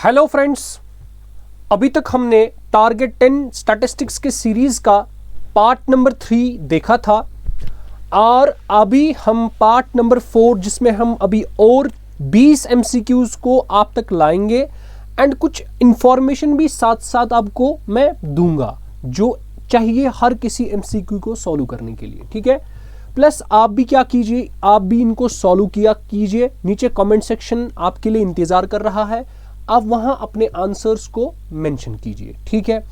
Hello friends, अभी तक हमने टारगेट 10 स्टैटिस्टिक्स के सीरीज का पार्ट नंबर 3 देखा था और अभी हम पार्ट नंबर 4 जिसमें हम अभी और 20 एमसीक्यूज को आप तक लाएंगे एंड कुछ इंफॉर्मेशन भी साथ साथ आपको मैं दूंगा जो चाहिए हर किसी एमसीक्यू को सॉल्व करने के लिए। ठीक है, प्लस आप भी क्या कीजिए, आप भी इनको सॉल्व किया कीजिए। नीचे कमेंट सेक्शन आपके लिए इंतजार कर रहा है, आप वहां अपने आंसर्स को मेंशन कीजिए। ठीक है,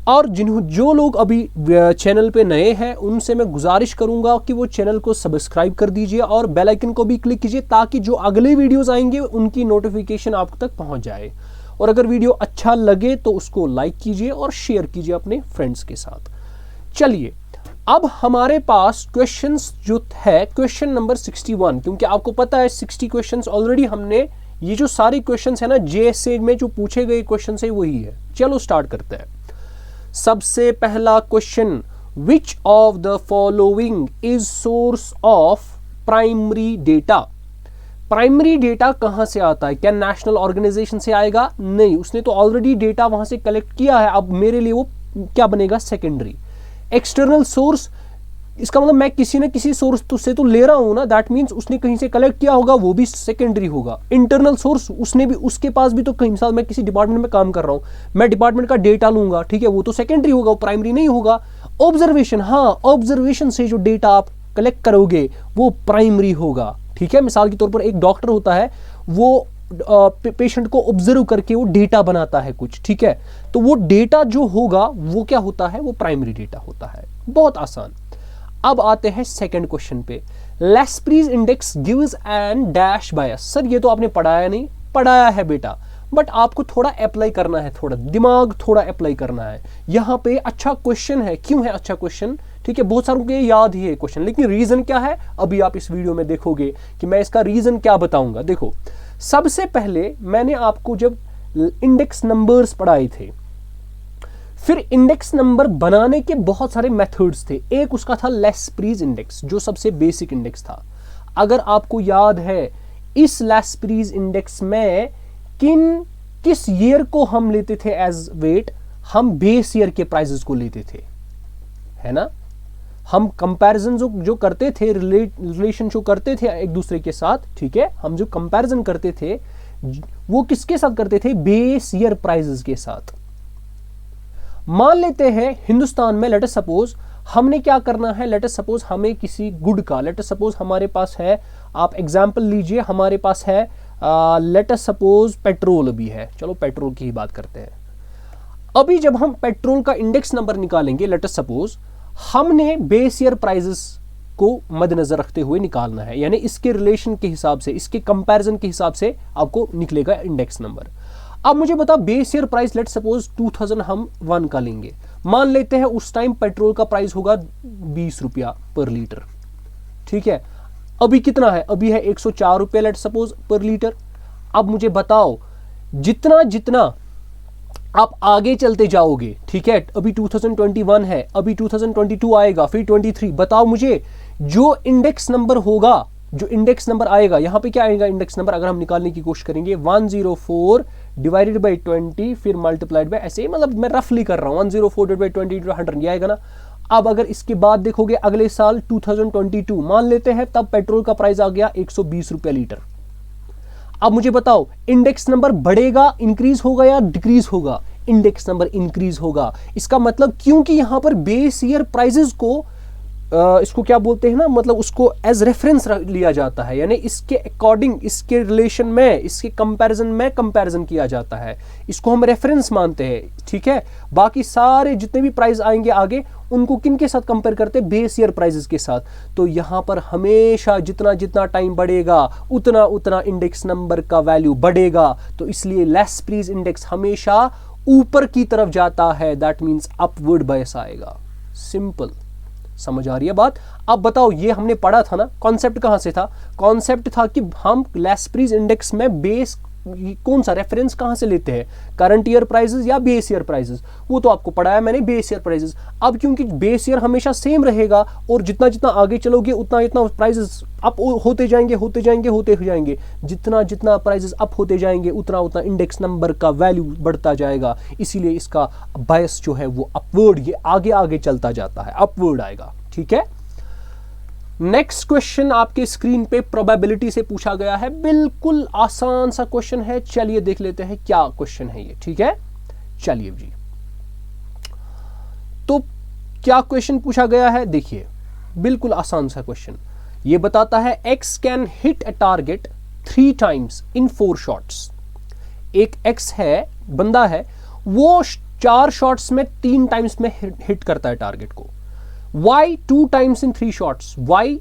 और जो लोग अभी चैनल पे नए हैं उनसे मैं गुजारिश करूंगा कि वो चैनल को सब्सक्राइब कर दीजिए और बेल आइकन को भी क्लिक कीजिए ताकि जो अगले वीडियोस आएंगे उनकी नोटिफिकेशन आप तक पहुंच जाए। और अगर वीडियो अच्छा लगे तो उसको लाइक कीजिए और शेयर कीजिए अपने फ्रेंड्स के साथ। चलिए, अब हमारे पास क्वेश्चंस जो है क्वेश्चन नंबर 61, क्योंकि आपको पता है 60 क्वेश्चंस ऑलरेडी हमने, ये जो सारे क्वेश्चंस है ना जेएसए में जो पूछे गए क्वेश्चन है वही है। चलो स्टार्ट करते हैं। सबसे पहला question, which of the following is source of primary data. Primary data कहां से आता है? क्या नेशनल ऑर्गेनाइजेशन से आएगा? नहीं, उसने तो ऑलरेडी डेटा वहां से कलेक्ट किया है। अब मेरे लिए वो क्या बनेगा? सेकेंडरी। एक्सटर्नल सोर्स, इसका मतलब मैं किसी न किसी सोर्स से तो ले रहा हूं ना, दैट मींस उसने कहीं से कलेक्ट किया होगा, वो भी सेकेंडरी होगा। इंटरनल सोर्स, उसने भी, उसके पास भी तो कहीं, मिसाल मैं किसी डिपार्टमेंट में काम कर रहा हूं, मैं डिपार्टमेंट का डेटा लूंगा, ठीक है, वो तो सेकेंडरी होगा, वो प्राइमरी नहीं होगा। ऑब्जर्वेशन, हाँ, ऑब्जर्वेशन से जो डेटा आप कलेक्ट करोगे वो प्राइमरी होगा। ठीक है, मिसाल के तौर पर एक डॉक्टर होता है, वो पेशेंट को ऑब्जर्व करके वो डेटा बनाता है कुछ, ठीक है, तो वो डेटा जो होगा वो क्या होता है? वो प्राइमरी डेटा होता है। बहुत आसान। अब आते हैं सेकंड क्वेश्चन पे। Laspeyres index gives an dash bias. Sir ये तो आपने पढ़ाया नहीं? पढ़ाया है बेटा, बट आपको थोड़ा अप्लाई करना है, थोड़ा दिमाग थोड़ा अप्लाई करना है। यहां पे अच्छा क्वेश्चन है। क्यों है अच्छा क्वेश्चन? ठीक है, बहुत सारों को याद ही है क्वेश्चन, लेकिन रीजन क्या है अभी आप इस वीडियो में देखोगे कि मैं इसका रीजन क्या बताऊंगा। देखो, सबसे पहले मैंने आपको जब इंडेक्स नंबर्स पढ़ाए थे, फिर इंडेक्स नंबर बनाने के बहुत सारे मेथड्स थे। एक उसका था लेस्प्रीज इंडेक्स, जो सबसे बेसिक इंडेक्स था। अगर आपको याद है, इस लेस्प्रीज इंडेक्स में किस ईयर को हम लेते थे एज वेट? हम बेस ईयर के प्राइसेस को लेते थे, है ना। हम कंपैरिजन जो करते थे, रिलेशन जो करते थे एक दूसरे के साथ, ठीक है, हम जो कंपैरिजन करते थे वो किसके साथ करते थे? बेस ईयर प्राइसेस के साथ। मान लेते हैं हिंदुस्तान में, लेट अस सपोज हमने क्या करना है, लेट अस सपोज हमें किसी गुड का, लेट अस सपोज हमारे पास है, आप एग्जांपल लीजिए, हमारे पास है लेट अस सपोज पेट्रोल भी है। चलो पेट्रोल की ही बात करते हैं। अभी जब हम पेट्रोल का इंडेक्स नंबर निकालेंगे, लेट अस सपोज हमने बेस ईयर प्राइसेस को मद्देनजर रखते हुए निकालना है, यानी इसके रिलेशन के हिसाब से, इसके कंपैरिजन के हिसाब से आपको निकलेगा इंडेक्स नंबर। अब मुझे बता, base year price let suppose 2001 का लेंगे। मान लेते हैं उस टाइम पेट्रोल का प्राइस होगा 20 रुपया पर लीटर, ठीक है। अभी कितना है? अभी है 104 रुपया लेट सपोज पर लीटर। अब मुझे बताओ, जितना जितना आप आगे चलते जाओगे, ठीक है, अभी 2021 है, अभी 2022 आएगा, फिर 23, बताओ मुझे जो इंडेक्स नंबर होगा, जो इंडेक्स नंबर आएगा, यहां पे क्या आएगा इंडेक्स नंबर? अगर हम निकालने की कोशिश करेंगे 104 डिवाइडेड बाई 20 फिर मल्टीप्लाइड बाय, ऐसे ही, मतलब मैं रफली कर रहा हूं, 104 डिवाइड बाई 20 100 ये आएगा ना। अब अगर इसके बाद देखोगे अगले साल 2022 मान लेते हैं, तब पेट्रोल का प्राइस आ गया 120 रुपया लीटर। अब मुझे बताओ इंडेक्स नंबर बढ़ेगा, इंक्रीज होगा या डिक्रीज होगा? इंडेक्स नंबर इंक्रीज होगा। इसका मतलब, क्योंकि यहां पर बेस ईयर प्राइसेस को इसको क्या बोलते हैं ना, मतलब उसको एज रेफरेंस लिया जाता है, यानी इसके अकॉर्डिंग, इसके रिलेशन में, इसके कंपैरिजन में कंपैरिजन किया जाता है, इसको हम रेफरेंस मानते हैं, ठीक है। बाकी सारे जितने भी प्राइस आएंगे आगे, उनको किन के साथ कंपेयर करते हैं? बेस ईयर प्राइसेस के साथ। तो यहां पर हमेशा जितना जितना टाइम बढ़ेगा उतना उतना इंडेक्स नंबर का वैल्यू बढ़ेगा। तो इसलिए लेस्प्रीज इंडेक्स हमेशा ऊपर की तरफ जाता है, दैट मीन्स अपवर्ड बायस आएगा। सिंपल, समझ आ रही है बात? अब बताओ, ये हमने पढ़ा था ना, कॉन्सेप्ट कहां से था? कॉन्सेप्ट था कि हम लेस्प्रीज इंडेक्स में बेस कौन सा रेफरेंस कहां से लेते हैं, करंट ईयर प्राइसेस या बेस ईयर प्राइसेस, वो तो आपको पढ़ाया मैंने, बेस ईयर प्राइसेस। अब क्योंकि बेस ईयर हमेशा सेम रहेगा और जितना जितना आगे चलोगे उतना जितना प्राइसेस अप होते जाएंगे होते जाएंगे होते जाएंगे, जितना जितना प्राइसेस अप होते जाएंगे उतना उतना इंडेक्स नंबर का वैल्यू बढ़ता जाएगा, इसीलिए इसका बायस जो है वो अपवर्ड, ये आगे आगे चलता जाता है, अपवर्ड आएगा। ठीक है, नेक्स्ट क्वेश्चन आपके स्क्रीन पे प्रोबेबिलिटी से पूछा गया है, बिल्कुल आसान सा क्वेश्चन है, चलिए देख लेते हैं क्या क्वेश्चन है ये। ठीक है, चलिए जी, तो क्या क्वेश्चन पूछा गया है, देखिए बिल्कुल आसान सा क्वेश्चन। ये बताता है x can hit a target 3 times in 4 shots. एक x है, बंदा है, वो 4 शॉट्स में 3 टाइम्स में हिट करता है टारगेट को। y 2 times in 3 shots, y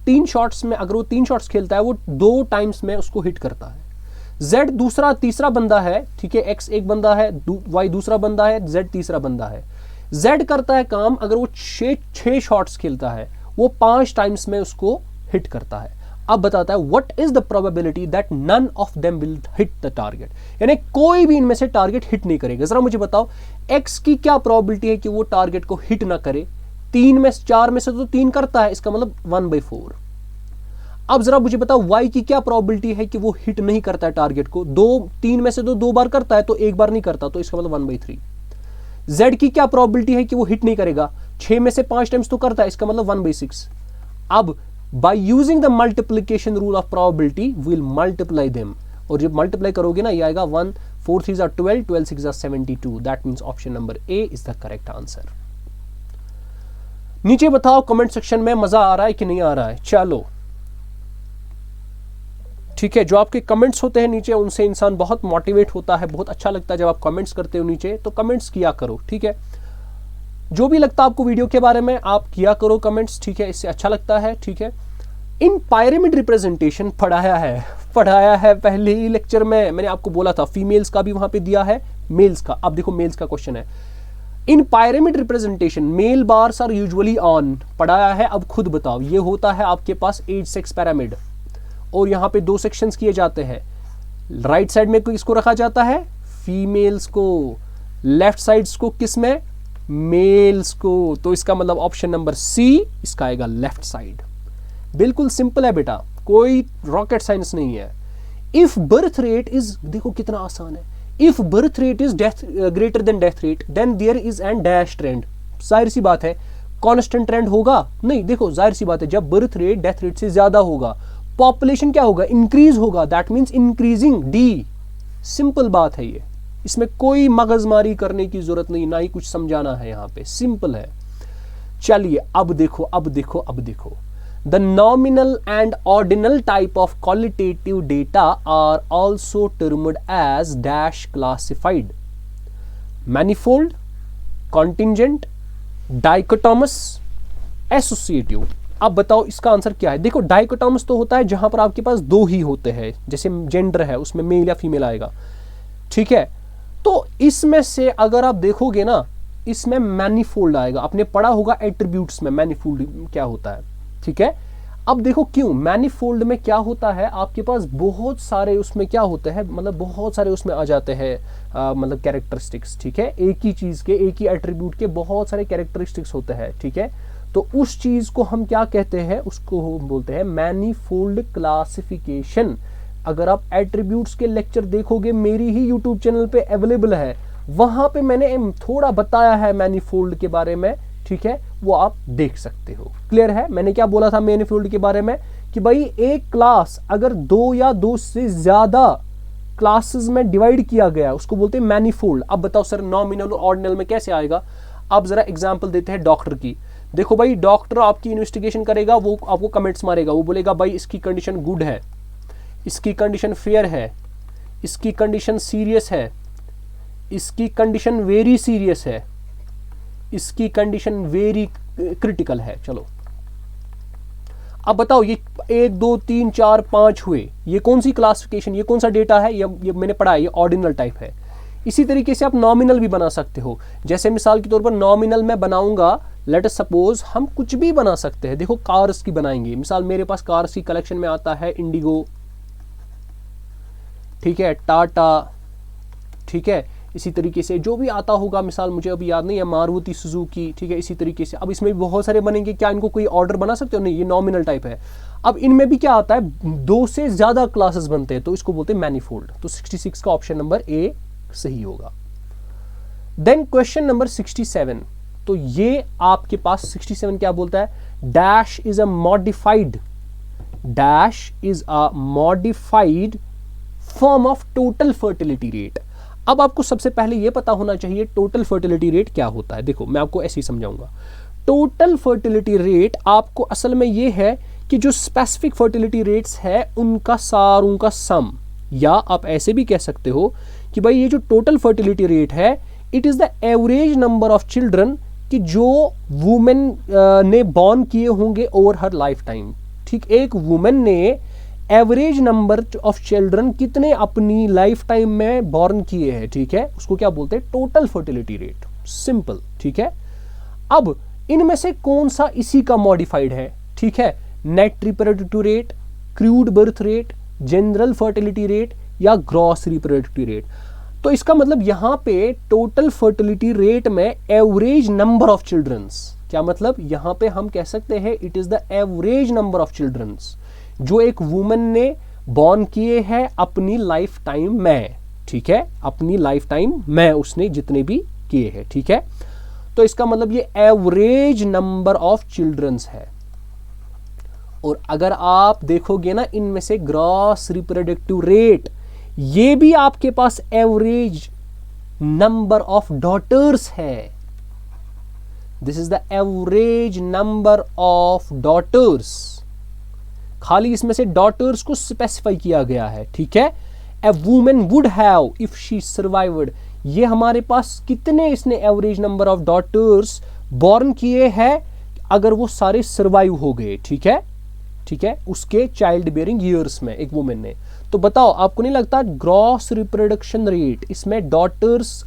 3 shots में, अगर वो 3 शॉट्स खेलता है वो 2 टाइम्स में उसको हिट करता है। z तीसरा बंदा है, ठीक है, x एक बंदा है, y दूसरा बंदा है, z तीसरा बंदा है। z करता है काम, अगर वो 6 शॉट्स खेलता है वो 5 टाइम्स में उसको हिट करता है। अब बताता है what is the probability that none of them will hit the target, यानी कोई भी इनमें से टारगेट हिट नहीं करेगा। जरा मुझे बताओ x की क्या प्रोबेबिलिटी है कि वो टारगेट को हिट ना करे। 4 में से तो 3 करता है, इसका मतलब 1/4। अब जरा मुझे बताओ y की क्या प्रोबेबिलिटी है कि वो हिट नहीं करता है टारगेट को। 3 में से तो 2 बार करता है, तो 1 बार नहीं करता, तो इसका मतलब 1/3। z की क्या प्रोबेबिलिटी है कि वो हिट नहीं करेगा, 6 में से 5 टाइम्स तो करता है, इसका मतलब 1/6। अब by using the multiplication rule of probability will multiply them, और जब मल्टीप्लाई करोगे ना ये आएगा 1 4 3 12 12 6 72। That means option number A is the correct answer. नीचे बताओ कमेंट सेक्शन में मजा आ रहा है कि नहीं आ रहा है। चलो ठीक है, जो आपके कमेंट्स होते हैं नीचे उनसे इंसान बहुत मोटिवेट होता है, बहुत अच्छा लगता है जब आप कमेंट्स करते हो नीचे, तो कमेंट्स किया करो। ठीक है, जो भी लगता है आपको वीडियो के बारे में आप किया करो कमेंट्स, ठीक है, इससे अच्छा लगता है। ठीक है, इन पायरामिड रिप्रेजेंटेशन पढ़ाया है पहले ही लेक्चर में, मैंने आपको बोला था फीमेल्स का भी वहां पे दिया है, मेल्स का। अब देखो मेल्स का क्वेश्चन है, in pyramid representation male bars are usually on, पढ़ाया है। अब खुद बताओ, ये होता है आपके पास 8 सेक्स पिरामिड, और यहां पे 2 सेक्शंस किए जाते हैं। राइट साइड में किसको रखा जाता है, फीमेल्स को, लेफ्ट साइड्स को किस में, मेल्स को। तो इसका मतलब ऑप्शन नंबर सी इसका आएगा लेफ्ट साइड। बिल्कुल सिंपल है बेटा, कोई रॉकेट साइंस नहीं है। इफ बर्थ रेट इज, देखो कितना आसान है, if birth rate is greater than death rate then there is an dash trend. जाहिर सी बात है कांस्टेंट ट्रेंड होगा नहीं, देखो जाहिर सी बात है जब बर्थ रेट डेथ रेट से ज्यादा होगा पॉपुलेशन क्या होगा, इंक्रीज होगा, that means increasing D. Simple बात है ये, इसमें कोई मगजमारी करने की जरूरत नहीं, ना ही कुछ समझाना है, यहां पे सिंपल है। चलिए अब देखो the nominal and ordinal type of qualitative data are also termed as dash classified, manifold, contingent, dichotomous, associative. अब बताओ इसका आंसर क्या है। देखो डाइकोटोमस तो होता है जहां पर आपके पास 2 ही होते हैं, जैसे जेंडर है उसमें मेल या फीमेल आएगा। ठीक है, तो इसमें से अगर आप देखोगे ना, इसमें मैनिफोल्ड आएगा, आपने पढ़ा होगा एट्रीब्यूट्स में मैनिफोल्ड क्या होता है। ठीक है, अब देखो क्यों मैनिफोल्ड में क्या होता है, आपके पास बहुत सारे उसमें क्या होते हैं, मतलब बहुत सारे उसमें आ जाते हैं मतलब कैरेक्टरिस्टिक्स। ठीक है, एक ही चीज के, एक ही एट्रीब्यूट के बहुत सारे कैरेक्टरिस्टिक्स होते हैं। ठीक है, तो उस चीज को हम क्या कहते हैं, उसको हम बोलते हैं मैनिफोल्ड क्लासिफिकेशन। अगर आप एट्रीब्यूट्स के लेक्चर देखोगे, मेरी ही यूट्यूब चैनल पे अवेलेबल है, वहां पे मैंने थोड़ा बताया है मैनिफोल्ड के बारे में। ठीक है, वो आप देख सकते हो। क्लियर है, मैंने क्या बोला था मैनिफोल्ड के बारे में, कि भाई एक क्लास अगर 2 या 2 से ज्यादा क्लासेस में डिवाइड किया गया उसको बोलते हैं मैनिफोल्ड। अब बताओ सर नॉमिनल और ऑर्डिनल में कैसे आएगा। अब जरा एग्जांपल देते हैं डॉक्टर की। देखो भाई डॉक्टर आपकी इन्वेस्टिगेशन करेगा, वो आपको कमेंट्स मारेगा, वो बोलेगा भाई इसकी कंडीशन गुड है, इसकी कंडीशन फेयर है, इसकी कंडीशन सीरियस है, इसकी कंडीशन वेरी सीरियस है, इसकी कंडीशन वेरी क्रिटिकल है। चलो अब बताओ ये 1 2 3 4 5 हुए, ये कौन सी क्लासिफिकेशन, ये कौन सा डेटा है, ये मैंने पढ़ा है, ये ऑर्डिनल टाइप है। इसी तरीके से आप नॉमिनल भी बना सकते हो। जैसे मिसाल के तौर पर नॉमिनल में बनाऊंगा, लेट अस सपोज हम कुछ भी बना सकते हैं। देखो कार्स की बनाएंगे, मिसाल मेरे पास कार्स की कलेक्शन में आता है इंडिगो, ठीक है, टाटा, ठीक है, इसी तरीके से जो भी आता होगा, मिसाल मुझे अभी याद नहीं है, मारुति सुजुकी, ठीक है, इसी तरीके से। अब इसमें भी बहुत सारे बनेंगे, क्या इनको कोई ऑर्डर बना सकते हो? नहीं, ये नॉमिनल टाइप है। अब इनमें भी क्या आता है, 2 से ज्यादा क्लासेस बनते हैं, तो इसको बोलते हैं मैनीफोल्ड। तो 66 का ऑप्शन नंबर ए सही होगा। देन क्वेश्चन नंबर 67, तो ये आपके पास 67 क्या बोलता है, dash is a modified form of total fertility rate. अब आपको सबसे पहले यह पता होना चाहिए टोटल फर्टिलिटी रेट क्या होता है। देखो मैं आपको ऐसे ही समझाऊंगा। टोटल फर्टिलिटी रेट आपको असल में यह है कि जो स्पेसिफिक फर्टिलिटी रेट्स है उनका सारों का सम, या आप ऐसे भी कह सकते हो कि भाई ये जो टोटल फर्टिलिटी रेट है, it is the average number of children कि जो वुमेन ने बॉर्न किए होंगे ओवर हर लाइफ टाइम। ठीक, एक वुमेन ने एवरेज नंबर ऑफ चिल्ड्रन कितने अपनी लाइफ टाइम में बॉर्न किए हैं, ठीक है, उसको क्या बोलते हैं, टोटल फर्टिलिटी रेट। सिंपल, ठीक है। अब इनमें से कौन सा इसी का मॉडिफाइड है, ठीक है, net reproductive rate, crude birth rate, general fertility rate या ग्रॉस रिप्रोडक्टिव रेट। तो इसका मतलब यहां पे टोटल फर्टिलिटी रेट में एवरेज नंबर ऑफ चिल्ड्रंस, क्या मतलब, यहां पे हम कह सकते हैं it is the average number of childrens जो एक वुमन ने बॉर्न किए हैं अपनी लाइफ टाइम में, ठीक है, अपनी लाइफ टाइम में उसने जितने भी किए हैं, ठीक है। तो इसका मतलब ये एवरेज नंबर ऑफ चिल्ड्रंस है। और अगर आप देखोगे ना, इनमें से ग्रॉस रिप्रोडक्टिव रेट, ये भी आपके पास एवरेज नंबर ऑफ डॉटर्स है। This is the average number of daughters, खाली इसमें से डॉटर्स को स्पेसिफाई किया गया है, ठीक है। A women would have if she survived, ये हमारे पास कितने इसने average number of daughters born किए हैं अगर वो सारे सर्वाइव हो गए, ठीक है, ठीक है, उसके चाइल्ड बेयरिंग ईयर्स में एक वुमेन ने। तो बताओ, आपको नहीं लगता ग्रॉस रिप्रोडक्शन रेट, इसमें डॉटर्स,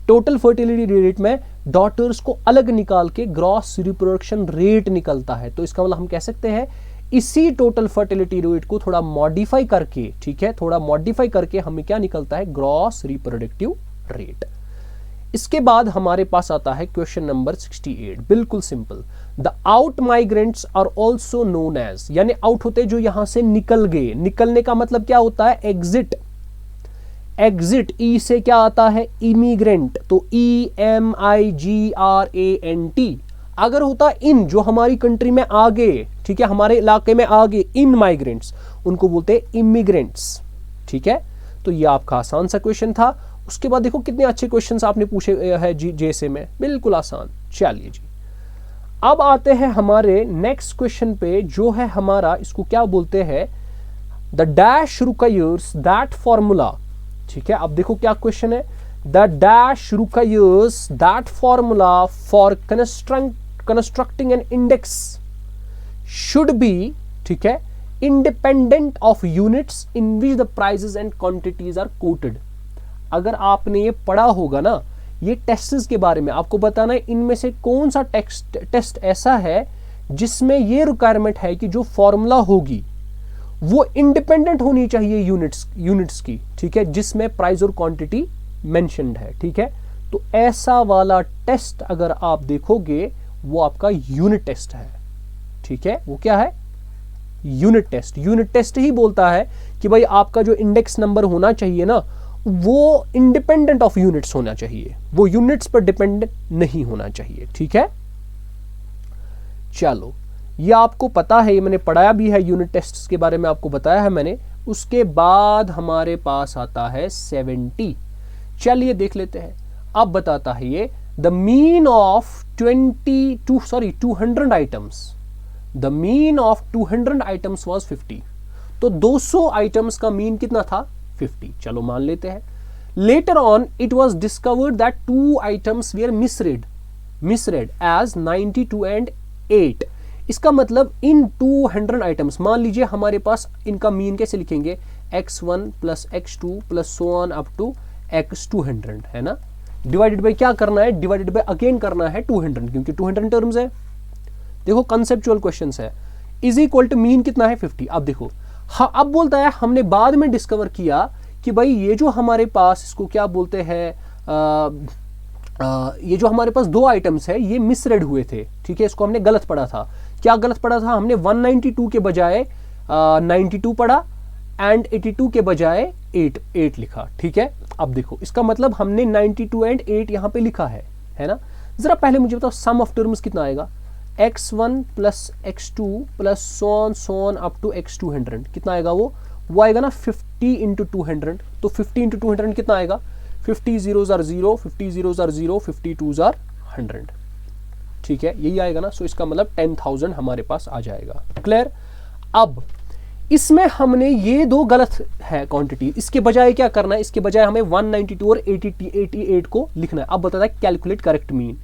टोटल फर्टिलिटी रेट में डॉटर्स को अलग निकाल के ग्रॉस रिप्रोडक्शन रेट निकलता है। तो इसका मतलब हम कह सकते हैं इसी टोटल फर्टिलिटी रेट को थोड़ा मॉडिफाई करके, ठीक है, थोड़ा मॉडिफाई करके हमें क्या निकलता है, ग्रॉस रिप्रोडक्टिव रेट। इसके बाद हमारे पास आता है क्वेश्चन नंबर 68, बिल्कुल सिंपल। The out migrants are also known as, यानी आउट होते जो यहां से निकल गए, निकलने का मतलब क्या होता है, एग्जिट। एग्जिट ई से क्या आता है, इमिग्रेंट, तो EMIGRANT। अगर होता इन, जो हमारी कंट्री में आ गए, ठीक है, हमारे इलाके में आ गए, इन माइग्रेंट्स, उनको बोलते हैं इमिग्रेंट्स, ठीक है। तो ये आपका आसान सा क्वेश्चन था। उसके बाद देखो कितने अच्छे क्वेश्चंस आपने पूछे हैं जी जैसे में, बिल्कुल आसान। चलिए जी, अब आते हैं हमारे नेक्स्ट क्वेश्चन पे, जो है हमारा, इसको क्या बोलते हैं, the dash requires that formula, ठीक है। अब देखो क्या क्वेश्चन है, the dash requires that formula for constructing an index should be, ठीक है, independent of units in which the prices and quantities are quoted. अगर आपने ये पढ़ा होगा ना, ये टेस्ट्स के बारे में आपको बताना है इनमें से कौन सा टेस्ट ऐसा है जिसमें ये रिक्वायरमेंट है कि जो फॉर्मूला होगी वो इंडिपेंडेंट होनी चाहिए यूनिट्स की, ठीक है, जिसमें प्राइस और क्वांटिटी मेंशन्ड है, ठीक है। तो ऐसा वाला टेस्ट अगर आप देखोगे वो आपका यूनिट टेस्ट है, ठीक है। वो क्या है, यूनिट टेस्ट। यूनिट टेस्ट ही बोलता है कि भाई आपका जो इंडेक्स नंबर होना चाहिए ना, वो इंडिपेंडेंट ऑफ यूनिट्स होना चाहिए, वो यूनिट्स पर डिपेंडेंट नहीं होना चाहिए, ठीक है। चलो, ये आपको पता है, ये मैंने पढ़ाया भी है, यूनिट टेस्ट्स के बारे में आपको बताया है मैंने। उसके बाद हमारे पास आता है 70। चलिए देख लेते हैं। अब बताता है ये, the mean of 200 items, the mean of 200 items was 50। तो 200 आइटम्स का मीन कितना था, 50। चलो मान लेते हैं। Later on it was discovered that 2 items were misread as 92 and 8। इसका मतलब इन 200 आइटम्स, मान लीजिए हमारे पास इनका मीन कैसे लिखेंगे, x1 plus x2 plus so on up to x200, है ना। डिवाइडेड बाय क्या करना है, डिवाइडेड बाय अगेन करना है 200, क्योंकि 200 टर्म्स है। देखो कंसेप्चुअल क्वेश्चंस है। इज इक्वल टू मीन कितना है, 50। अब देखो, हाँ, अब बोलता है हमने बाद में डिस्कवर किया कि भाई ये जो हमारे पास इसको क्या बोलते हैं, ये जो हमारे पास दो आइटम्स है ये मिसरेड हुए थे, ठीक है, इसको हमने गलत पढ़ा था। क्या गलत पढ़ा था, हमने 192 के बजाय 92 पढ़ा एंड 82 के बजाय 8 लिखा, ठीक है। अब देखो इसका मतलब हमने 92 एंड 8 यहाँ पे लिखा है ना। जरा पहले मुझे बताओ सम ऑफ टर्म्स कितना आएगा, x1 plus x2 plus so on up to x200 कितना आएगा, वो आएगा ना 50 इंटू 200। तो 50 इंटू 200 कितना आएगा, 50 zeros are 0, 50 zeros are 0, 50 twos are 100, ठीक है, यही आएगा ना। सो इसका मतलब 10,000 हमारे पास आ जाएगा। क्लियर। अब इसमें हमने ये दो गलत है क्वांटिटी, इसके बजाय क्या करना है, इसके बजाय हमें 192 और 88 को लिखना है। अब बताता है calculate correct mean.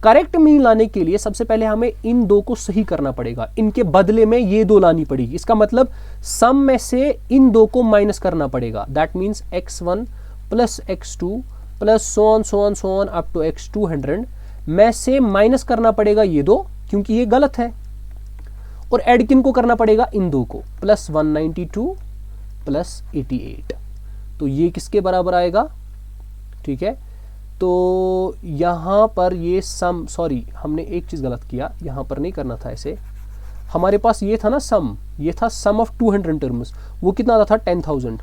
Correct mean लाने के लिए सबसे पहले हमें इन दो को सही करना पड़ेगा, इनके बदले में ये दो लानी पड़ेगी। इसका मतलब सम में से इन दो को माइनस करना पड़ेगा। That means x1 plus x2 plus so on up to x200 में से माइनस करना पड़ेगा ये दो, क्योंकि ये गलत है, और ऐड किन को करना पड़ेगा, इन दो को, प्लस 192 प्लस 88। तो ये किसके बराबर आएगा, ठीक है। तो यहाँ पर ये सम, सॉरी हमने एक चीज़ गलत किया, यहाँ पर नहीं करना था ऐसे। हमारे पास ये था ना सम, ये था सम ऑफ 200 टर्म्स, वो कितना आता था 10,000।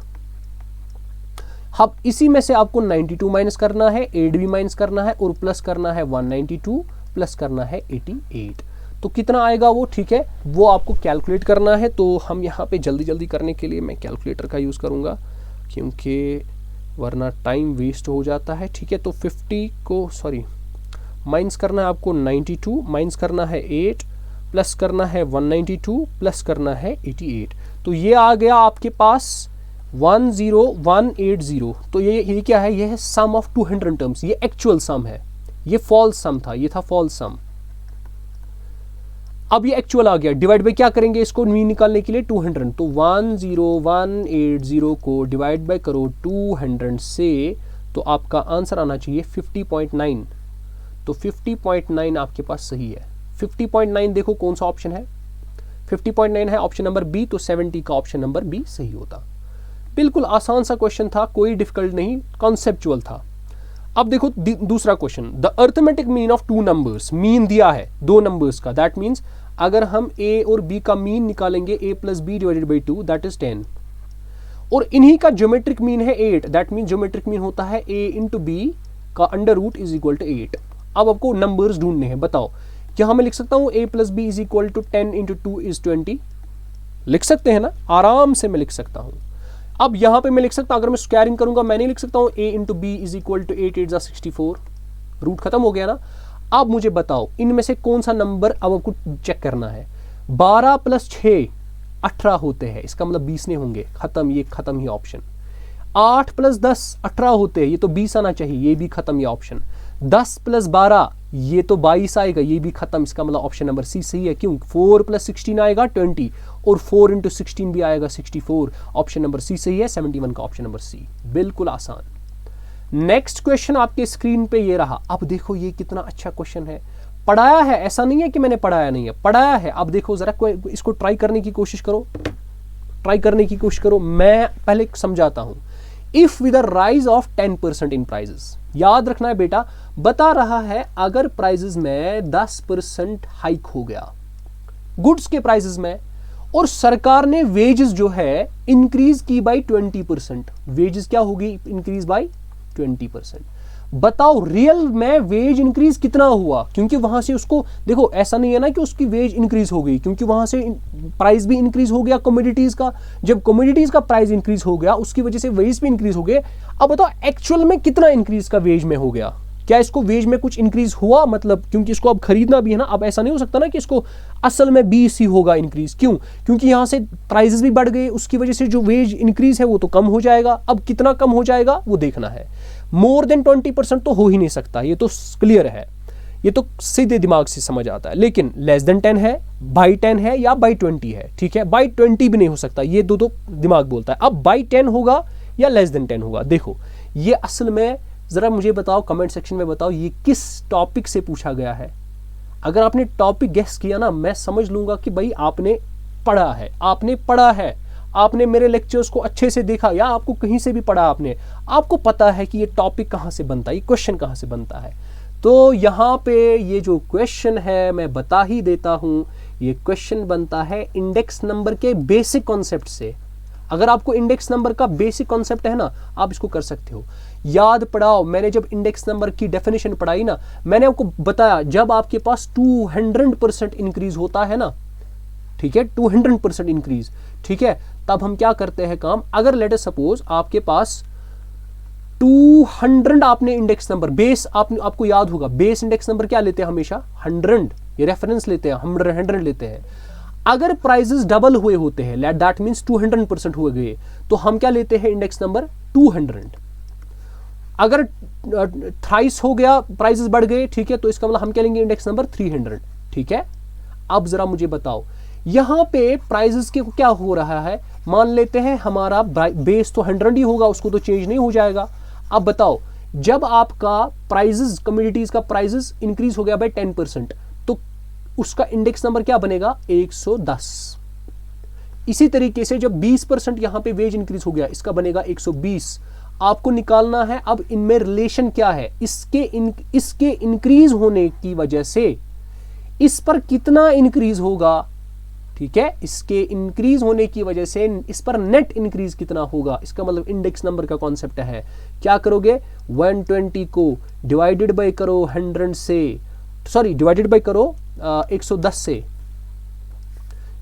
अब इसी में से आपको 92 माइनस करना है, 8 भी माइनस करना है, और प्लस करना है 192 प्लस करना है 88। तो कितना आएगा वो, ठीक है, वो आपको कैलकुलेट करना है। तो हम यहाँ पे जल्दी जल्दी करने के लिए मैं कैलकुलेटर का यूज़ करूँगा, क्योंकि वरना टाइम वेस्ट हो जाता है, ठीक है। तो 50 को माइनस करना है आपको 92, माइनस करना है 8, प्लस करना है 192, प्लस करना है 88। तो ये आ गया आपके पास 10180। तो ये क्या है, ये है सम ऑफ 200 टर्म्स, ये एक्चुअल सम है, ये फॉल्स सम था, ये था फॉल्स सम। अब ये एक्चुअल आ गया, डिवाइड बाय क्या करेंगे इसको मीन निकालने के लिए 200। तो 10180 को डिवाइड बाय करो 200 से, तो आपका आंसर आना चाहिए 50.9। तो 50.9 आपके पास सही है। 50.9 देखो कौन सा ऑप्शन है, 50.9 है ऑप्शन नंबर बी, तो 70 का ऑप्शन नंबर बी सही होता। बिल्कुल आसान सा क्वेश्चन था, कोई डिफिकल्ट नहीं, कॉन्सेप्चुअल था। अब देखो दूसरा question, the arithmetic mean of two numbers, mean दिया है दो नंबर्स का, दैट मीन्स अगर हम a और b का मीन निकालेंगे a plus b divided by 2 that is 10, और इन्हीं का ज्योमेट्रिक मीन है 8, दैट मीन ज्योमेट्रिक मीन होता है a इंटू बी का under root is equal to 8। अब आपको नंबर्स ढूंढने हैं, बताओ क्या मैं लिख सकता हूँ a plus b is equal to 10 into 2 is 20, लिख सकते हैं ना, आराम से मैं लिख सकता हूँ। अब यहाँ पे मैं लिख सकता हूँ, अगर मैं स्क्वायरिंग करूंगा मैं नहीं लिख सकता हूँ a into b is equal to 8 8 64, root खत्म हो गया ना। अब मुझे बताओ इनमें से कौन सा नंबर, अब आपको चेक करना है। 12 प्लस 6 18 होते हैं, इसका मतलब 20 नहीं होंगे, खत्म, ये खत्म ही ऑप्शन। 8 प्लस 10 18 होते हैं, ये तो 20 आना चाहिए, ये भी खत्म ये ऑप्शन। 10 प्लस 12 ये तो 22 आएगा, ये भी खत्म, इसका मतलब ऑप्शन नंबर सी सही है। क्यों, 4 प्लस 16 आएगा 20, और 4 इंटू 16 भी आएगा 64, ऑप्शन नंबर सी सही है। 71 का ऑप्शन नंबर सी, बिल्कुल आसान। नेक्स्ट क्वेश्चन आपके स्क्रीन पे ये रहा। अब देखो ये कितना अच्छा क्वेश्चन है, पढ़ाया है, ऐसा नहीं है कि मैंने पढ़ाया नहीं है, पढ़ाया है। अब देखो जरा इसको ट्राई करने की कोशिश करो, ट्राई करने की कोशिश करो। मैं पहले समझाता हूं। If with the rise of 10% in prices, याद रखना है बेटा, बता रहा है अगर प्राइजेस में 10% हाइक हो गया गुड्स के प्राइजेस में, और सरकार ने वेजेस जो है इंक्रीज की बाई 20%, वेजेस क्या होगी, इंक्रीज बाई 20%। बताओ रियल में वेज इंक्रीज कितना हुआ, क्योंकि वहां से उसको देखो, ऐसा नहीं है ना कि उसकी वेज इंक्रीज हो गई, क्योंकि वहां से प्राइस भी इंक्रीज हो गया कमोडिटीज का। जब कमोडिटीज का प्राइस इंक्रीज हो गया उसकी वजह से वेज भी इंक्रीज हो गए। अब बताओ एक्चुअल में कितना इंक्रीज का वेज में हो गया, क्या इसको वेज में कुछ इंक्रीज हुआ, मतलब क्योंकि इसको अब खरीदना भी है ना। अब ऐसा नहीं हो सकता ना कि इसको असल में 20 ही होगा इंक्रीज, क्यों, क्योंकि यहां से प्राइसेस भी बढ़ गए, उसकी वजह से जो वेज इंक्रीज है वो तो कम हो जाएगा। अब कितना कम हो जाएगा वो देखना है। मोर देन 20% तो हो ही नहीं सकता, ये तो क्लियर है, ये तो सीधे दिमाग से समझ आता है। लेकिन लेस देन 10 है, बाई 10 है, या बाई 20 है, ठीक है, बाई 20 भी नहीं हो सकता, ये दो तो दिमाग बोलता है। अब बाई 10 होगा या लेस देन 10 होगा। देखो ये असल में जरा मुझे बताओ, कमेंट सेक्शन में बताओ ये किस टॉपिक से पूछा गया है। अगर आपने टॉपिक गेस किया ना, मैं समझ लूंगा कि भाई आपने पढ़ा है, आपने पढ़ा है, आपने मेरे लेक्चर्स को अच्छे से देखा या आपको कहीं से भी पढ़ा आपने, आपको पता है कि ये टॉपिक कहाँ से बनता है, ये क्वेश्चन कहाँ से बनता है। तो यहाँ पे ये जो क्वेश्चन है मैं बता ही देता हूँ, ये क्वेश्चन बनता है इंडेक्स नंबर के बेसिक कॉन्सेप्ट से। अगर आपको इंडेक्स नंबर का बेसिक कॉन्सेप्ट है ना, आप इसको कर सकते हो। याद पढ़ाओ, मैंने जब इंडेक्स नंबर की डेफिनेशन पढ़ाई ना, मैंने आपको बताया जब आपके पास 200% इंक्रीज होता है ना, ठीक है, 200% इंक्रीज, ठीक है, तब हम क्या करते हैं काम। अगर लेट अस सपोज आपके पास 200 आपने इंडेक्स नंबर बेस, आपको याद होगा बेस इंडेक्स नंबर क्या लेते हैं हमेशा, 100, ये रेफरेंस लेते हैं, 100 लेते हैं। अगर प्राइजेस डबल हुए होते हैं, दैट मींस 200% हुए गए, तो हम क्या लेते हैं इंडेक्स नंबर 200। अगर थ्राइस हो गया, प्राइजेस बढ़ गए, ठीक है, तो इसका मतलब हम क्या लेंगे इंडेक्स नंबर 300, ठीक है। अब जरा मुझे बताओ यहां पे प्राइजेस के क्या हो रहा है, मान लेते हैं हमारा बेस तो 100 ही होगा, उसको तो चेंज नहीं हो जाएगा। अब बताओ जब आपका प्राइजेस, कमोडिटीज का प्राइजेस इंक्रीज हो गया बाय 10%, तो उसका इंडेक्स नंबर क्या बनेगा 110। इसी तरीके से जब 20% यहां पे वेज इंक्रीज हो गया, इसका बनेगा 120। आपको निकालना है अब इनमें रिलेशन क्या है, इसके इंक्रीज होने की वजह से इस पर कितना इंक्रीज होगा, ठीक है, इसके इंक्रीज होने की वजह से इस पर नेट इंक्रीज कितना होगा। इसका मतलब इंडेक्स नंबर का कॉन्सेप्ट है, क्या करोगे 120 को डिवाइडेड बाय करो 100 से, सॉरी डिवाइडेड बाय करो 110 से,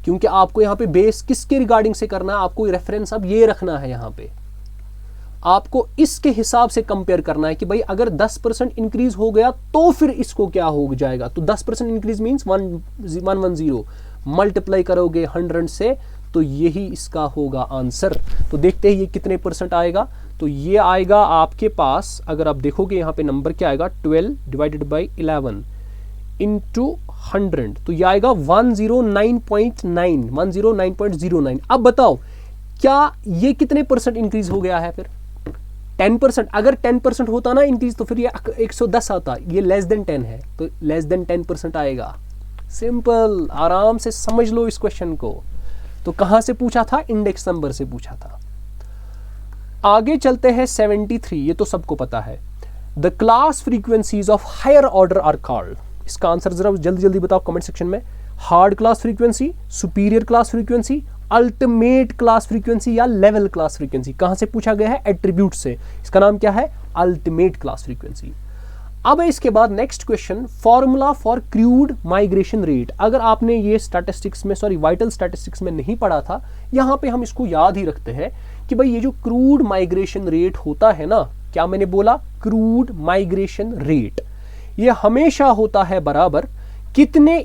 क्योंकि आपको यहां पे बेस किसके रिगार्डिंग से करना है, आपको रेफरेंस अब ये रखना है, यहां पे आपको इसके हिसाब से कंपेयर करना है कि भाई अगर 10% इंक्रीज हो गया तो फिर इसको क्या हो जाएगा। तो 10% इंक्रीज मींस 110 मल्टीप्लाई करोगे 100 से, तो यही इसका होगा आंसर। तो देखते हैं ये कितने परसेंट आएगा। तो ये आएगा आपके पास, अगर आप देखोगे यहाँ पे नंबर क्या आएगा 12 डिवाइडेड बाई 11 इंटू 100, तो ये आएगा 109.9, 109.09। अब बताओ क्या ये कितने परसेंट इंक्रीज हो गया है, फिर 10%। अगर 10% होता ना इंक्रीज तो फिर ये 110 आता, ये लेस देन 10 है तो लेस देन 10% आएगा। सिंपल, आराम से समझ लो इस क्वेश्चन को। तो कहां से पूछा था, इंडेक्स नंबर से पूछा था। आगे चलते हैं 73, ये तो सबको पता है। The class frequencies of higher order are called. इसका आंसर जरा जल्दी जल्दी बताओ कमेंट सेक्शन में। Hard class frequency, superior class frequency, ultimate class frequency या लेवल क्लास फ्रीक्वेंसी। कहां से पूछा गया है, एट्रीब्यूट से। इसका नाम क्या है, अल्टीमेट क्लास फ्रीक्वेंसी। अब इसके बाद next question, formula for crude migration rate. अगर आपने ये स्टैटिस्टिक्स में, सॉरी वाइटल स्टैटिस्टिक्स में नहीं पढ़ा था, यहां पे हम इसको याद ही रखते हैं कि भाई ये जो क्रूड माइग्रेशन रेट होता है ना, क्या मैंने बोला, क्रूड माइग्रेशन रेट, ये हमेशा होता है बराबर कितने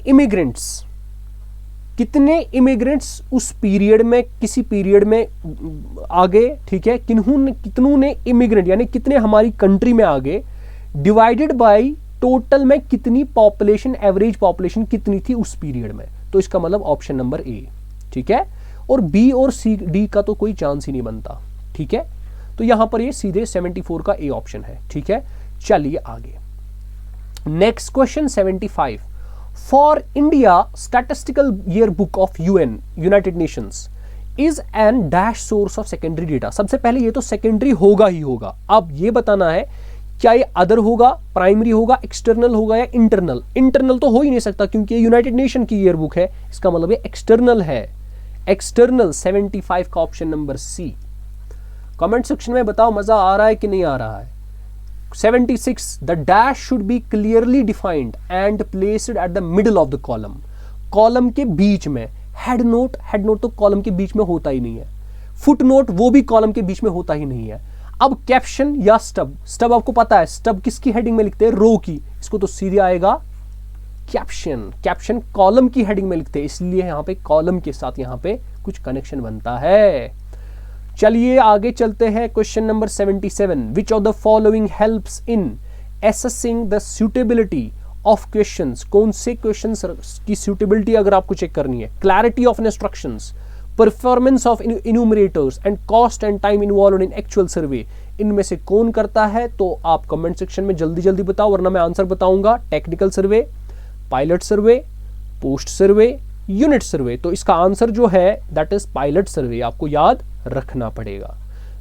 इमिग्रेंट्स उस पीरियड में, किसी पीरियड में आगे, ठीक है, कितनों ने इमिग्रेंट यानी कितने हमारी कंट्री में आगे, डिवाइडेड बाय टोटल में कितनी पॉपुलेशन, एवरेज पॉपुलेशन कितनी थी उस पीरियड में। तो इसका मतलब ऑप्शन नंबर ए, ठीक है। और बी और सी डी का तो कोई चांस ही नहीं बनता, ठीक है। तो यहां पर ये सीधे 74 का ए ऑप्शन है, ठीक है। चलिए आगे next question 75। For India statistical year book of UN, United Nations, is an dash source of secondary data. सबसे पहले ये तो सेकेंडरी होगा ही होगा। अब ये बताना है क्या ये अदर होगा, प्राइमरी होगा, एक्सटर्नल होगा या इंटरनल। इंटरनल तो हो ही नहीं सकता क्योंकि ये यूनाइटेड नेशन की ईयर बुक है, इसका मतलब ये एक्सटर्नल है। एक्सटर्नल 75 का option number C. Comment section में बताओ मजा आ रहा है कि नहीं आ रहा है। 76, the dash should be clearly defined and placed at the middle of the column. Column के बीच में। हेड नोट तो कॉलम के बीच में होता ही नहीं है। फुट नोट वो भी कॉलम के बीच में होता ही नहीं है। अब कैप्शन या स्टब आपको पता है, स्टब किसकी हेडिंग में लिखते हैं, रो की, इसको तो सीधे आएगा कैप्शन कॉलम की हेडिंग में लिखते हैं, इसलिए यहां पे कॉलम के साथ यहां पे कुछ कनेक्शन बनता है। चलिए आगे चलते हैं question number 77। Which of the following helps in assessing the suitability of questions. कौन से क्वेश्चंस की सूटेबिलिटी अगर आपको चेक करनी है, clarity of instructions, performance of enumerators and cost and time involved in actual survey, इनमें से कौन करता है। तो आप कमेंट सेक्शन में जल्दी जल्दी बताओ वरना मैं आंसर बताऊंगा। टेक्निकल सर्वे, पायलट सर्वे, पोस्ट सर्वे, यूनिट सर्वे। तो इसका आंसर जो है दैट इज पायलट सर्वे, आपको याद रखना पड़ेगा।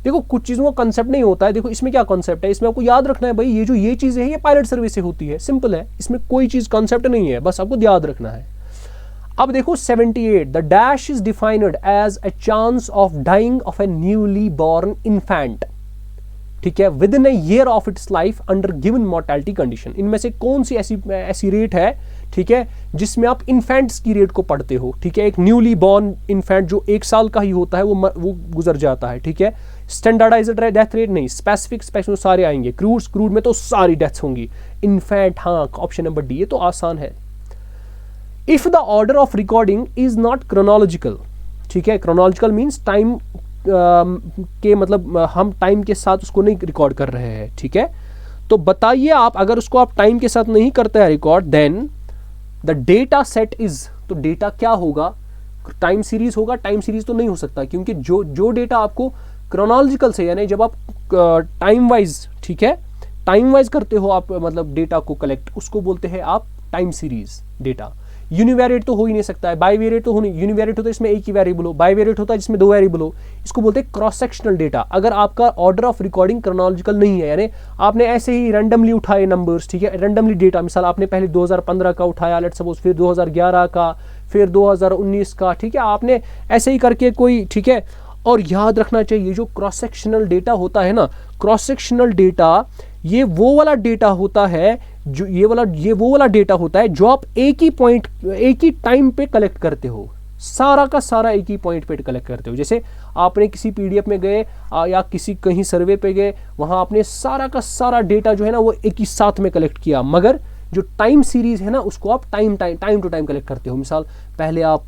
देखो कुछ चीज़ों का कंसेप्ट नहीं होता है, देखो इसमें क्या कंसेप्ट है, इसमें आपको याद रखना है भाई ये चीज़ें हैं ये पायलट सर्वे से होती है, सिंपल है, इसमें कोई चीज़ कंसेप्ट नहीं है, बस आपको याद रखना है। अब देखो 78, the dash is defined as a chance of dying of a newly born infant, ठीक है, within a year of its life under given mortality condition. इनमें से कौन सी ऐसी रेट है, ठीक है, जिसमें आप इन्फेंट्स की रेट को पढ़ते हो, ठीक है, एक न्यूली बॉर्न इन्फेंट जो 1 साल का ही होता है वो गुजर जाता है, ठीक है, स्टैंडर्डाइज्ड डेथ रेट नहीं, स्पेसिफिक सारे आएंगे, क्रूड में तो सारी डेथ्स होंगी, इन्फेंट हाँ ऑप्शन नंबर डी, ये तो आसान है। If the order of recording is not chronological, ठीक है, क्रोनोलॉजिकल मीन्स टाइम के मतलब हम टाइम के साथ उसको नहीं रिकॉर्ड कर रहे हैं, ठीक है, तो बताइए आप अगर उसको आप टाइम के साथ नहीं करते हैं record, then the data set is, तो डेटा क्या होगा, टाइम सीरीज होगा, टाइम सीरीज तो नहीं हो सकता क्योंकि जो डेटा आपको क्रोनोलॉजिकल से यानी जब आप टाइम वाइज, ठीक है, टाइम वाइज करते हो आप मतलब डेटा को कलेक्ट, उसको बोलते हैं आप टाइम सीरीज डेटा। यूनिवेरिएट तो हो ही नहीं सकता है, बाईवेरिएट तो हो नहीं, यूनिवेरिएट होता है इसमें एक ही वेरिएबल हो, बाईवेरिएट होता है जिसमें 2 वेरिएबल हो, इसको बोलते हैं क्रॉस सेक्शनल डेटा। अगर आपका ऑर्डर ऑफ रिकॉर्डिंग क्रोनोलॉजिकल नहीं है, यानी आपने ऐसे ही रैंडमली उठाए नंबर्स, ठीक है, रैंडमली डेटा, मिसाल आपने पहले 2015 का उठाया, लेट्स सपोज, फिर 2011 का, फिर 2019 का, ठीक है, आपने ऐसे ही करके कोई, ठीक है, और याद रखना चाहिए जो क्रॉस सेक्शनल डेटा होता है ना, क्रॉस सेक्शनल डेटा ये वो वाला डेटा होता है जो ये वो वाला डेटा होता है जो आप एक ही टाइम पे कलेक्ट करते हो, सारा का सारा एक ही पॉइंट पे कलेक्ट करते हो। जैसे आपने किसी पीडीएफ में गए या किसी कहीं सर्वे पे गए, वहां आपने सारा का सारा डेटा जो है ना वो एक ही साथ में कलेक्ट किया, मगर जो टाइम सीरीज है ना उसको आप टाइम टू टाइम कलेक्ट करते हो। मिसाल पहले आप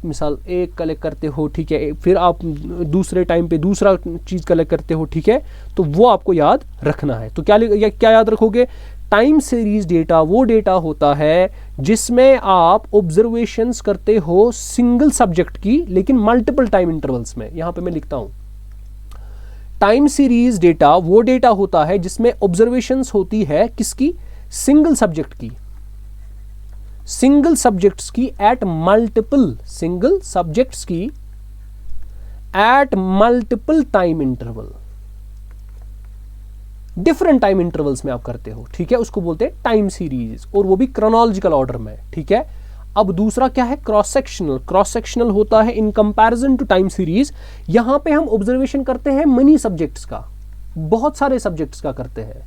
एक कलेक्ट करते हो, ठीक है, फिर आप दूसरे टाइम पे दूसरा चीज़ कलेक्ट करते हो, ठीक है, तो वो आपको याद रखना है। तो क्या याद रखोगे, टाइम सीरीज डेटा वो डेटा होता है जिसमें आप ऑब्जर्वेशंस करते हो सिंगल सब्जेक्ट की लेकिन मल्टीपल टाइम इंटरवल्स में। यहां पे मैं लिखता हूं, टाइम सीरीज डेटा वो डेटा होता है जिसमें ऑब्जर्वेशंस होती है किसकी, सिंगल सब्जेक्ट की, सिंगल सब्जेक्ट्स की एट मल्टीपल, सिंगल सब्जेक्ट्स की at multiple time interval, different time intervals में आप करते हो, ठीक है, उसको बोलते हैं टाइम सीरीज, और वो भी क्रोनोलॉजिकल ऑर्डर में, ठीक है। अब दूसरा क्या है, क्रॉस सेक्शनल। क्रॉस सेक्शनल होता है in comparison to time series, यहां पे हम ऑब्जर्वेशन करते हैं मनी सब्जेक्ट्स का, बहुत सारे सब्जेक्ट्स का करते हैं,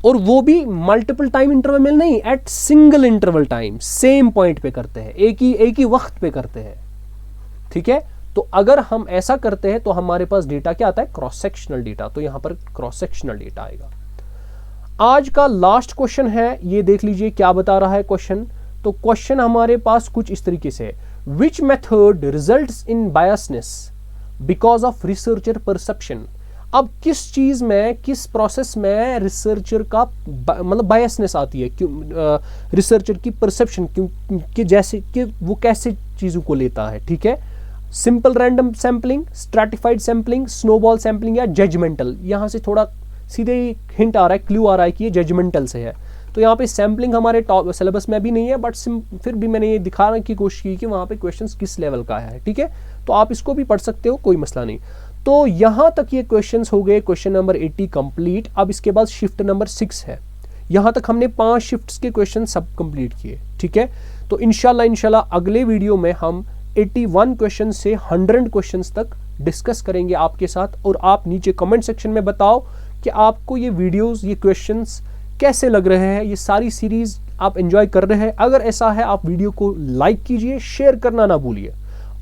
और वो भी मल्टीपल टाइम इंटरवल में नहीं, at single interval time, same point पे करते हैं, एक ही वक्त पे करते हैं, ठीक है। तो अगर हम ऐसा करते हैं तो हमारे पास डेटा क्या आता है, क्रॉस सेक्शनल डेटा, तो यहां पर क्रॉस सेक्शनल डेटा आएगा। आज का लास्ट क्वेश्चन है, ये देख लीजिए क्या बता रहा है क्वेश्चन। तो क्वेश्चन हमारे पास कुछ इस तरीके से है, which method results in biasness because of researcher perception. अब किस चीज में, किस प्रोसेस में रिसर्चर का मतलब बायसनेस आती है, क्यों रिसर्चर की परसेप्शन, क्योंकि जैसे कि वो कैसे चीजों को लेता है, ठीक है, simple random sampling, stratified sampling, snowball sampling या जजमेंटल। यहां से थोड़ा सीधे हिंट आ रहा है, क्लू आ रहा है कि ये जजमेंटल से है। तो यहाँ पे सैंपलिंग हमारे टॉप सिलेबस में भी नहीं है, बट फिर भी मैंने ये दिखाने की कोशिश की कि वहाँ पे क्वेश्चंस किस लेवल का है, ठीक है, तो आप इसको भी पढ़ सकते हो, कोई मसला नहीं। तो यहाँ तक ये क्वेश्चंस हो गए, क्वेश्चन नंबर 80 कंप्लीट। अब इसके बाद शिफ्ट नंबर 6 है, यहाँ तक हमने 5 शिफ्ट्स के क्वेश्चन सब कंप्लीट किए, ठीक है। तो इंशाल्लाह अगले वीडियो में हम 81 क्वेश्चन से 100 क्वेश्चंस तक डिस्कस करेंगे आपके साथ, और आप नीचे कमेंट सेक्शन में बताओ कि आपको ये वीडियोस, ये क्वेश्चंस कैसे लग रहे हैं, ये सारी सीरीज आप एंजॉय कर रहे हैं। अगर ऐसा है आप वीडियो को लाइक कीजिए, शेयर करना ना भूलिए,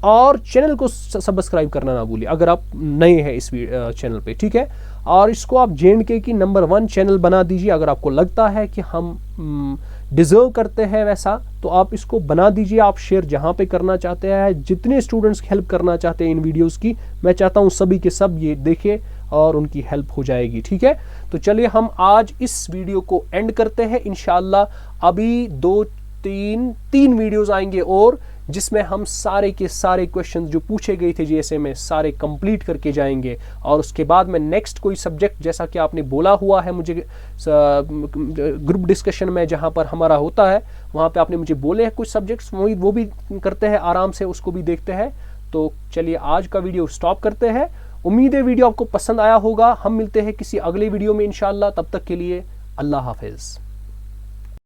और चैनल को सब्सक्राइब करना ना भूलिए अगर आप नए हैं इस चैनल पे, ठीक है। और इसको आप JNK की नंबर 1 चैनल बना दीजिए। अगर आपको लगता है कि हम डिजर्व करते हैं वैसा, तो आप इसको बना दीजिए। आप शेयर जहाँ पे करना चाहते हैं, जितने स्टूडेंट्स की हेल्प करना चाहते हैं इन वीडियोस की, मैं चाहता हूँ सभी के सब ये देखें और उनकी हेल्प हो जाएगी, ठीक है। तो चलिए हम आज इस वीडियो को एंड करते हैं। इंशाल्लाह अभी 2-3 वीडियोस आएंगे और जिसमें हम सारे के सारे क्वेश्चन जो पूछे गए थे जीएसए में सारे कंप्लीट करके जाएंगे। और उसके बाद में नेक्स्ट कोई सब्जेक्ट, जैसा कि आपने बोला हुआ है मुझे ग्रुप डिस्कशन में जहां पर हमारा होता है, वहां पे आपने मुझे बोले हैं कुछ सब्जेक्ट्स, वो भी करते हैं आराम से, उसको भी देखते हैं। तो चलिए आज का वीडियो स्टॉप करते हैं। उम्मीद है वीडियो आपको पसंद आया होगा। हम मिलते हैं किसी अगले वीडियो में इंशाल्लाह। तब तक के लिए अल्लाह हाफिज़।